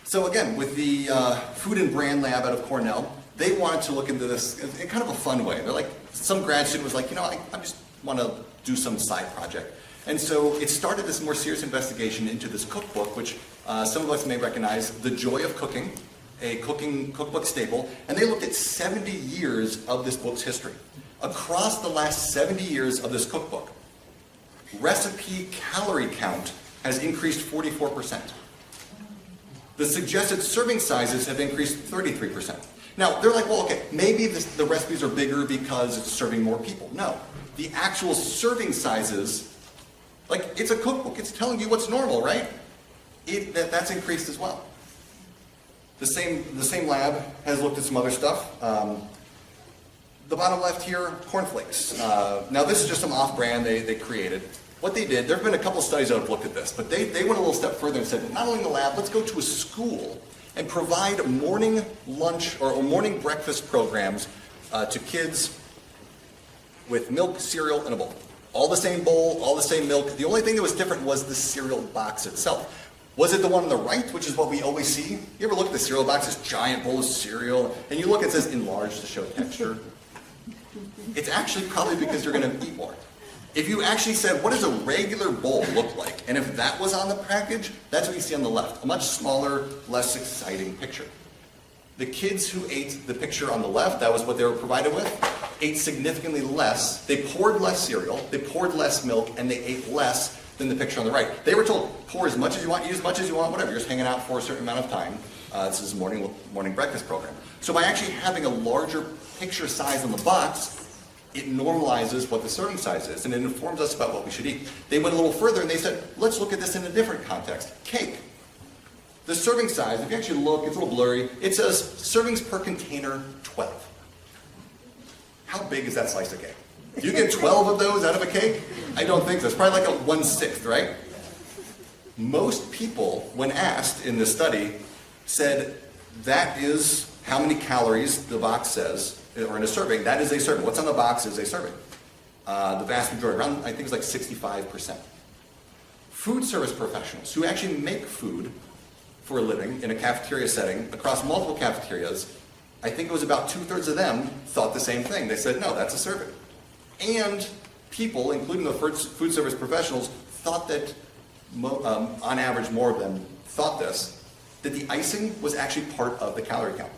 So again, with the Food and Brand Lab out of Cornell, they wanted to look into this in kind of a fun way. They're like, some grad student was like, you know, I just want to do some side project. And so it started this more serious investigation into this cookbook, which some of us may recognize, The Joy of Cooking, a cookbook staple. And they looked at 70 years of this book's history. Across the last 70 years of this cookbook, recipe calorie count has increased 44%. The suggested serving sizes have increased 33%. Now, they're like, well, okay, maybe the recipes are bigger because it's serving more people. No. The actual serving sizes, like, it's a cookbook. It's telling you what's normal, right? That's increased as well. The same lab has looked at some other stuff. The bottom left here, cornflakes. Now, this is just some off-brand they created. What they did, there have been a couple studies that have looked at this, but they went a little step further and said, not only in the lab, let's go to a school and provide morning lunch or morning breakfast programs to kids with milk, cereal, and a bowl. All the same bowl, all the same milk. The only thing that was different was the cereal box itself. Was it the one on the right, which is what we always see? You ever look at the cereal box, this giant bowl of cereal, and you look, it says enlarged to show texture? It's actually probably because you're going to eat more. If you actually said, what does a regular bowl look like? And if that was on the package, that's what you see on the left. A much smaller, less exciting picture. The kids who ate the picture on the left, that was what they were provided with, ate significantly less. They poured less cereal, they poured less milk, and they ate less than the picture on the right. They were told, pour as much as you want, eat as much as you want, whatever. You're just hanging out for a certain amount of time. This is a morning breakfast program. So by actually having a larger picture size on the box, it normalizes what the serving size is, and it informs us about what we should eat. They went a little further and they said, let's look at this in a different context. Cake. The serving size, if you actually look, it's a little blurry. It says servings per container, 12. How big is that slice of cake? Do you get 12 of those out of a cake? I don't think so. It's probably like a 1/6, right? Most people, when asked in this study, said that is how many calories the box says, or in a serving, that is a serving. What's on the box is a serving. The vast majority, around, I think it's like 65%. Food service professionals who actually make food for a living in a cafeteria setting, across multiple cafeterias, I think it was about 2/3 of them thought the same thing. They said, no, that's a serving. And people, including the food service professionals, thought that, on average, more of them thought this, that the icing was actually part of the calorie count.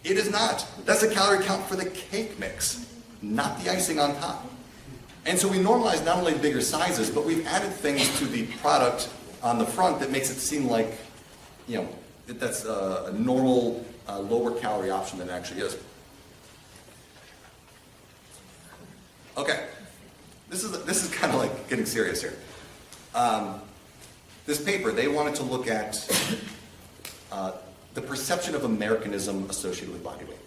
It is not. That's the calorie count for the cake mix, not the icing on top. And so we normalize not only bigger sizes, but we've added things to the product on the front that makes it seem like, you know, that's a normal, lower calorie option than it actually is. Okay, this is kind of like getting serious here. This paper, they wanted to look at the perception of Americanism associated with body weight.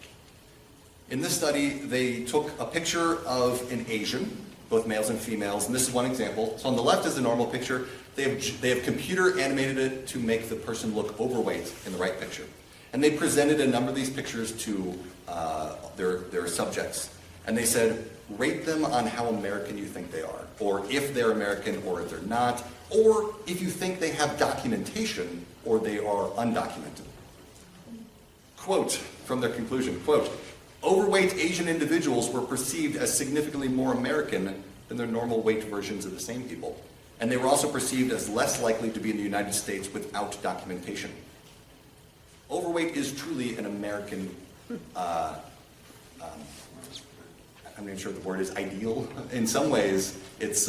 In this study, they took a picture of an Asian, both males and females, and this is one example. So on the left is the normal picture. They have computer animated it to make the person look overweight in the right picture. And they presented a number of these pictures to their subjects. And they said, rate them on how American you think they are, or if they're American or if they're not, or if you think they have documentation or they are undocumented. Quote from their conclusion, quote, overweight Asian individuals were perceived as significantly more American than their normal weight versions of the same people. And they were also perceived as less likely to be in the United States without documentation. Overweight is truly an American, I'm not even sure what the word is, ideal. In some ways, it's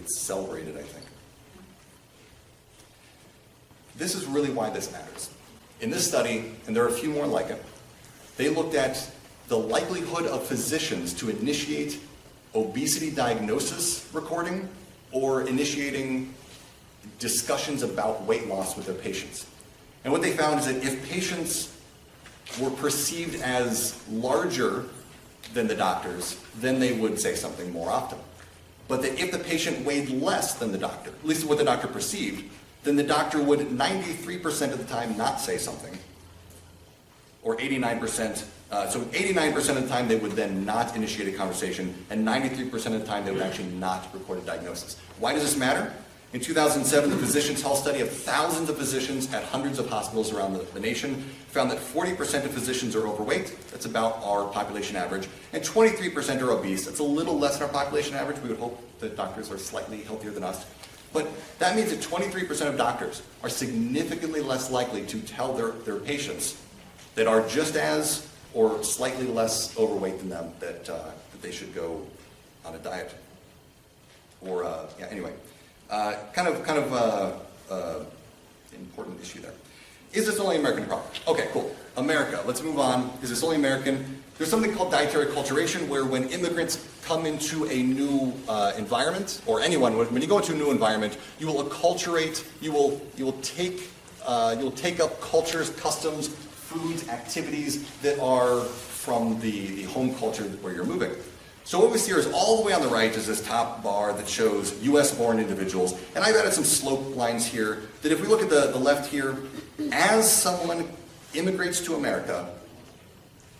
celebrated, I think. This is really why this matters. In this study, and there are a few more like it, they looked at the likelihood of physicians to initiate obesity diagnosis recording or initiating discussions about weight loss with their patients. And what they found is that if patients were perceived as larger than the doctors, then they would say something more often. But that if the patient weighed less than the doctor, at least what the doctor perceived, then the doctor would 93% of the time not say something, or 89%. So 89% of the time they would then not initiate a conversation, and 93% of the time they would actually not record a diagnosis. Why does this matter? In 2007, the Physicians' Health Study of thousands of physicians at hundreds of hospitals around the nation found that 40% of physicians are overweight. That's about our population average. And 23% are obese. That's a little less than our population average. We would hope that doctors are slightly healthier than us. But that means that 23% of doctors are significantly less likely to tell their patients that are just as or slightly less overweight than them that they should go on a diet. Or, anyway. Kind of important issue there. Is this only an American problem? Okay, cool. America, let's move on. Is this only American? There's something called dietary acculturation, where when immigrants come into a new environment, or anyone, when you go into a new environment, you will acculturate, you will take up cultures, customs, foods, activities that are from the home culture where you're moving. So what we see here is all the way on the right is this top bar that shows US-born individuals. And I've added some slope lines here that if we look at the left here, as someone immigrates to America,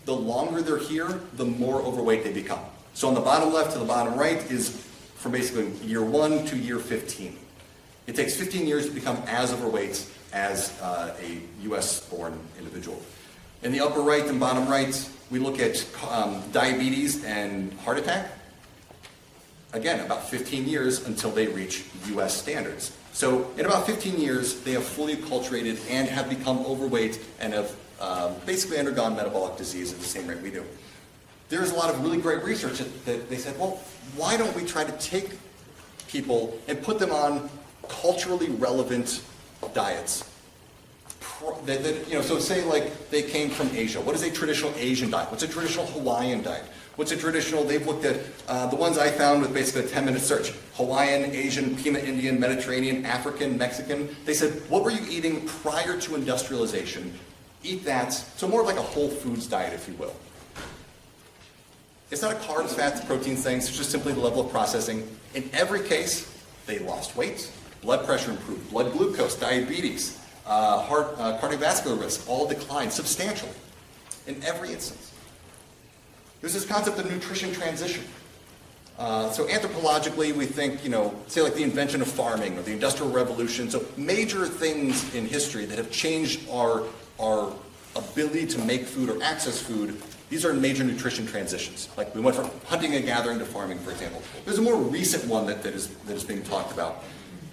the longer they're here, the more overweight they become. So on the bottom left to the bottom right is from basically year 1 to year 15. It takes 15 years to become as overweight as a US-born individual. In the upper right and bottom right, we look at diabetes and heart attack. Again, about 15 years until they reach US standards. So in about 15 years, they have fully acculturated and have become overweight and have basically undergone metabolic disease at the same rate we do. There's a lot of really great research that they said, well, why don't we try to take people and put them on culturally relevant diets? So say like they came from Asia. What is a traditional Asian diet? What's a traditional Hawaiian diet? What's a traditional, they've looked at, the ones I found with basically a 10-minute search, Hawaiian, Asian, Pima Indian, Mediterranean, African, Mexican. They said, what were you eating prior to industrialization? Eat that. So more like a whole foods diet, if you will. It's not a carbs, fats, proteins thing. It's just simply the level of processing. In every case, they lost weight, blood pressure improved, blood glucose, diabetes, cardiovascular risk all declined substantially in every instance. There's this concept of nutrition transition. So anthropologically, we think, say like the invention of farming or the Industrial Revolution, so major things in history that have changed our ability to make food or access food. These are major nutrition transitions. Like we went from hunting and gathering to farming, for example. There's a more recent one that is being talked about.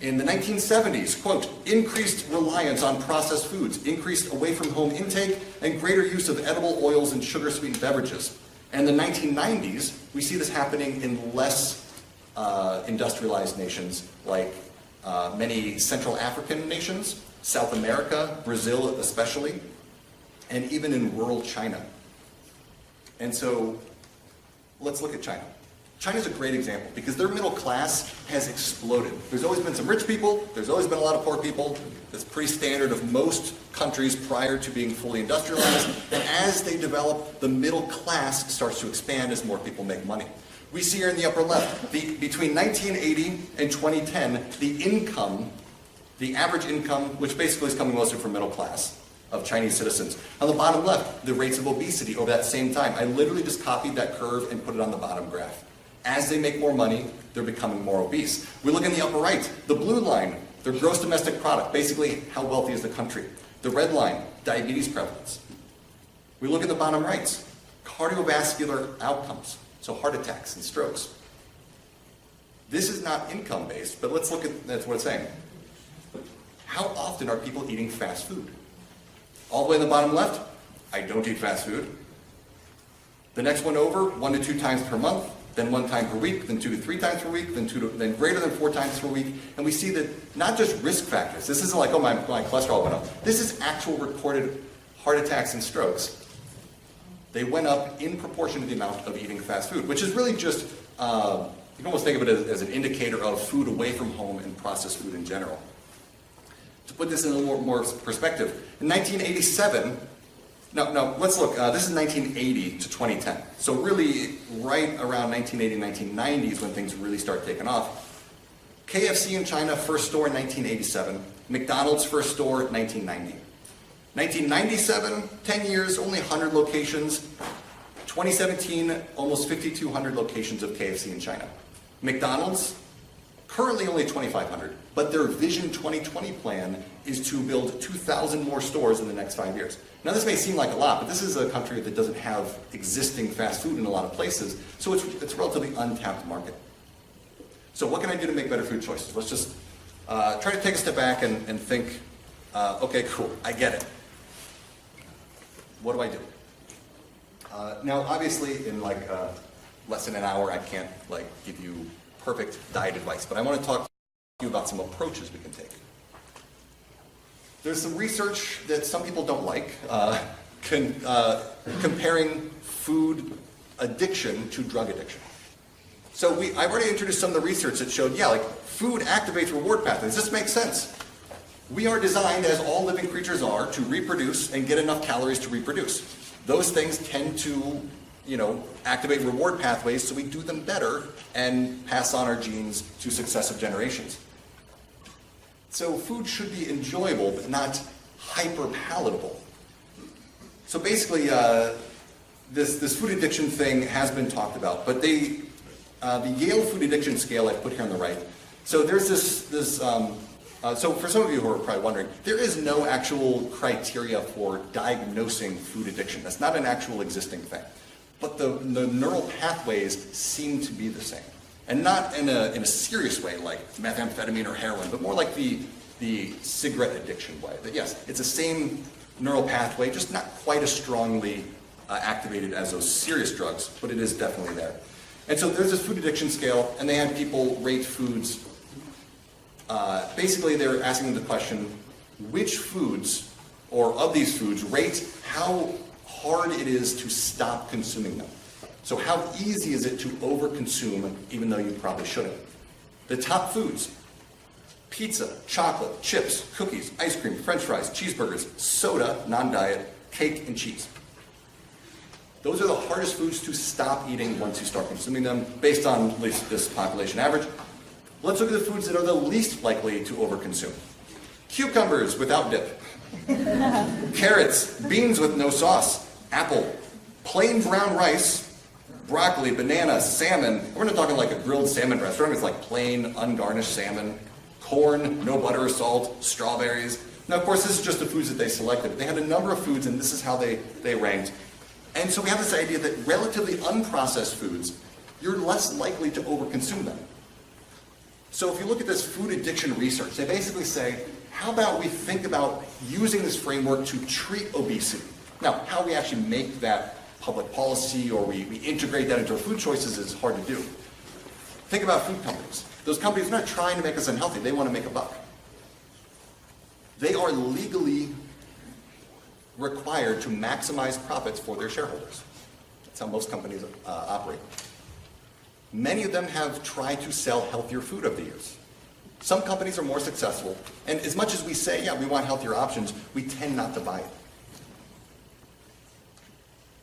In the 1970s, quote, increased reliance on processed foods, increased away from home intake, and greater use of edible oils and sugar-sweetened beverages. And in the 1990s, we see this happening in less industrialized nations like many Central African nations, South America, Brazil especially, and even in rural China. And so let's look at China. China's a great example because their middle class has exploded. There's always been some rich people, there's always been a lot of poor people. That's pretty standard of most countries prior to being fully industrialized. And as they develop, the middle class starts to expand as more people make money. We see here in the upper left, between 1980 and 2010, the average income, which basically is coming mostly from middle class, of Chinese citizens. On the bottom left, the rates of obesity over that same time. I literally just copied that curve and put it on the bottom graph. As they make more money, they're becoming more obese. We look in the upper right, the blue line, their gross domestic product, basically how wealthy is the country. The red line, diabetes prevalence. We look at the bottom right, cardiovascular outcomes, so heart attacks and strokes. This is not income-based, but let's look at that's what it's saying. How often are people eating fast food? All the way in the bottom left, I don't eat fast food. The next one over, 1 to 2 times per month, then 1 time per week, then 2 to 3 times per week, then greater than 4 times per week. And we see that not just risk factors. This isn't like, oh, my cholesterol went up. This is actual recorded heart attacks and strokes. They went up in proportion to the amount of eating fast food, which is really just, you can almost think of it as an indicator of food away from home and processed food in general. To put this in a little more perspective, in 1987, no, let's look. This is 1980 to 2010. So really, right around 1980, 1990 is when things really start taking off. KFC in China, first store in 1987. McDonald's first store, 1990. 1997, 10 years, only 100 locations. 2017, almost 5,200 locations of KFC in China. McDonald's, currently only 2,500, but their Vision 2020 plan is to build 2,000 more stores in the next 5 years. Now this may seem like a lot, but this is a country that doesn't have existing fast food in a lot of places, so it's a relatively untapped market. So what can I do to make better food choices? Let's just try to take a step back and think, okay, cool, I get it. What do I do? Now obviously in like less than an hour I can't like give you perfect diet advice, but I want to talk to you about some approaches we can take. There's some research that some people don't like, comparing food addiction to drug addiction. So I've already introduced some of the research that showed, yeah, like food activates reward pathways. This makes sense. We are designed, as all living creatures are, to reproduce and get enough calories to reproduce. Those things tend to, activate reward pathways, so we do them better and pass on our genes to successive generations. So food should be enjoyable, but not hyper-palatable. So basically, this food addiction thing has been talked about, but the Yale food addiction scale I've put here on the right. So there's so for some of you who are probably wondering, there is no actual criteria for diagnosing food addiction. That's not an actual existing thing. But the neural pathways seem to be the same. And not in a serious way like methamphetamine or heroin, but more like the cigarette addiction way. That yes, it's the same neural pathway, just not quite as strongly activated as those serious drugs, but it is definitely there. And so there's this food addiction scale, and they had people rate foods. Basically, they're asking them the question, which foods, or of these foods, rate how hard it is to stop consuming them. So how easy is it to overconsume even though you probably shouldn't? The top foods: pizza, chocolate, chips, cookies, ice cream, french fries, cheeseburgers, soda, non-diet, cake, and cheese. Those are the hardest foods to stop eating once you start consuming them, based on at least this population average. Let's look at the foods that are the least likely to overconsume. Cucumbers without dip. Carrots, beans with no sauce, apple, plain brown rice, broccoli, banana, salmon. We're not talking like a grilled salmon restaurant. It's like plain, ungarnished salmon. Corn, no butter or salt, strawberries. Now, of course, this is just the foods that they selected. They had a number of foods, and this is how they ranked. And so we have this idea that relatively unprocessed foods, you're less likely to overconsume them. So if you look at this food addiction research, they basically say, how about we think about using this framework to treat obesity? Now, how we actually make that public policy or we integrate that into our food choices is hard to do. Think about food companies. Those companies are not trying to make us unhealthy. They want to make a buck. They are legally required to maximize profits for their shareholders. That's how most companies operate. Many of them have tried to sell healthier food over the years. Some companies are more successful, and as much as we say, yeah, we want healthier options, we tend not to buy it.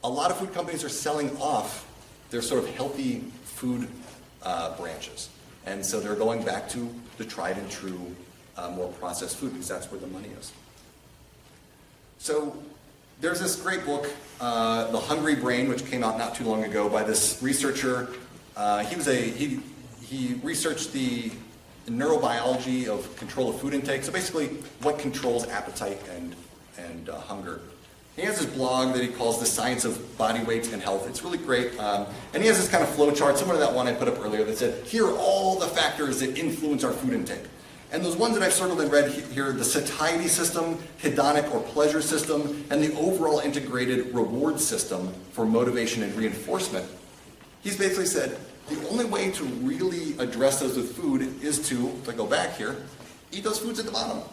A lot of food companies are selling off their sort of healthy food branches. And so they're going back to the tried and true, more processed food, because that's where the money is. So there's this great book, The Hungry Brain, which came out not too long ago by this researcher. He researched the neurobiology of control of food intake. So basically, what controls appetite and hunger. He has this blog that he calls The Science of Body Weight and Health. It's really great. And he has this kind of flow chart, similar to that one I put up earlier, that said, here are all the factors that influence our food intake. And those ones that I've circled in red here, the satiety system, hedonic or pleasure system, and the overall integrated reward system for motivation and reinforcement. He's basically said, the only way to really address those with food is to, if I go back here, eat those foods at the bottom.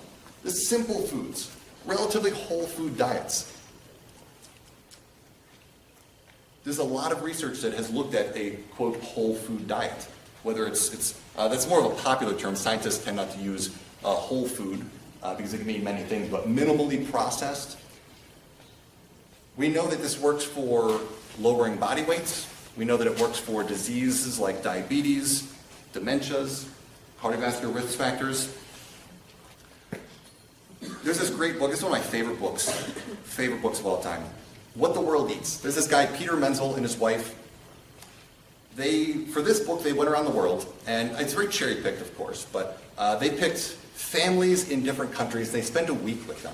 The simple foods, relatively whole food diets. There's a lot of research that has looked at a, quote, whole food diet. Whether that's more of a popular term. Scientists tend not to use whole food because it can mean many things, but minimally processed. We know that this works for lowering body weight. We know that it works for diseases like diabetes, dementias, cardiovascular risk factors. There's this great book, it's one of my favorite books of all time, What the World Eats. There's this guy, Peter Menzel, and his wife. For this book, they went around the world, and it's very cherry-picked, of course, but they picked families in different countries. They spent a week with them.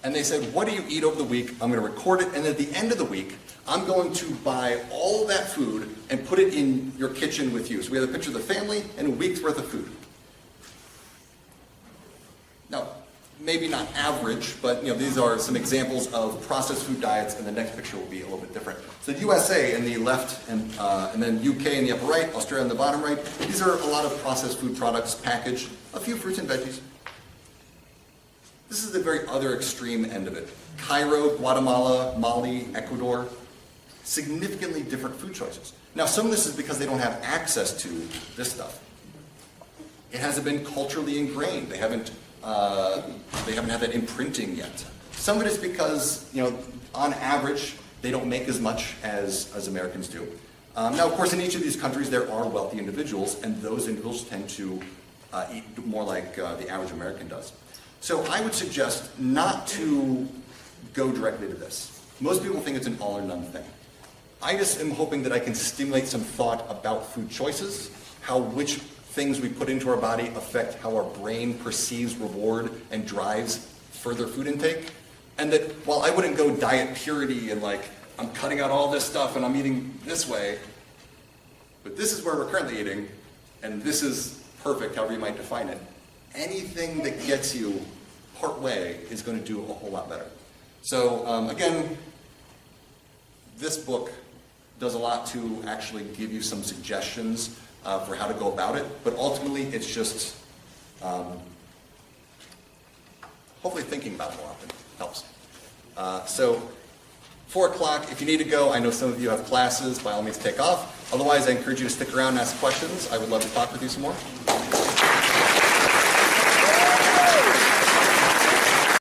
And they said, what do you eat over the week? I'm going to record it, and at the end of the week, I'm going to buy all that food and put it in your kitchen with you. So we have a picture of the family and a week's worth of food. Now, maybe not average, but these are some examples of processed food diets, and the next picture will be a little bit different. So USA in the left, and then UK in the upper right, Australia in the bottom right. These are a lot of processed food products packaged, a few fruits and veggies. This is the very other extreme end of it. Cairo, Guatemala, Mali, Ecuador, significantly different food choices. Now, some of this is because they don't have access to this stuff. It hasn't been culturally ingrained. They haven't had that imprinting yet. Some of it is because, on average, they don't make as much as Americans do. Now, of course, in each of these countries, there are wealthy individuals, and those individuals tend to eat more like the average American does. So I would suggest not to go directly to this. Most people think it's an all or none thing. I just am hoping that I can stimulate some thought about food choices, how which things we put into our body affect how our brain perceives reward and drives further food intake. And that while I wouldn't go diet purity and I'm cutting out all this stuff and I'm eating this way, but this is where we're currently eating, and this is perfect, however you might define it. Anything that gets you part way is going to do a whole lot better. So again, this book does a lot to actually give you some suggestions for how to go about it, but ultimately it's just hopefully thinking about it more often helps. So 4 o'clock, if you need to go, I know some of you have classes, by all means take off. Otherwise, I encourage you to stick around and ask questions. I would love to talk with you some more.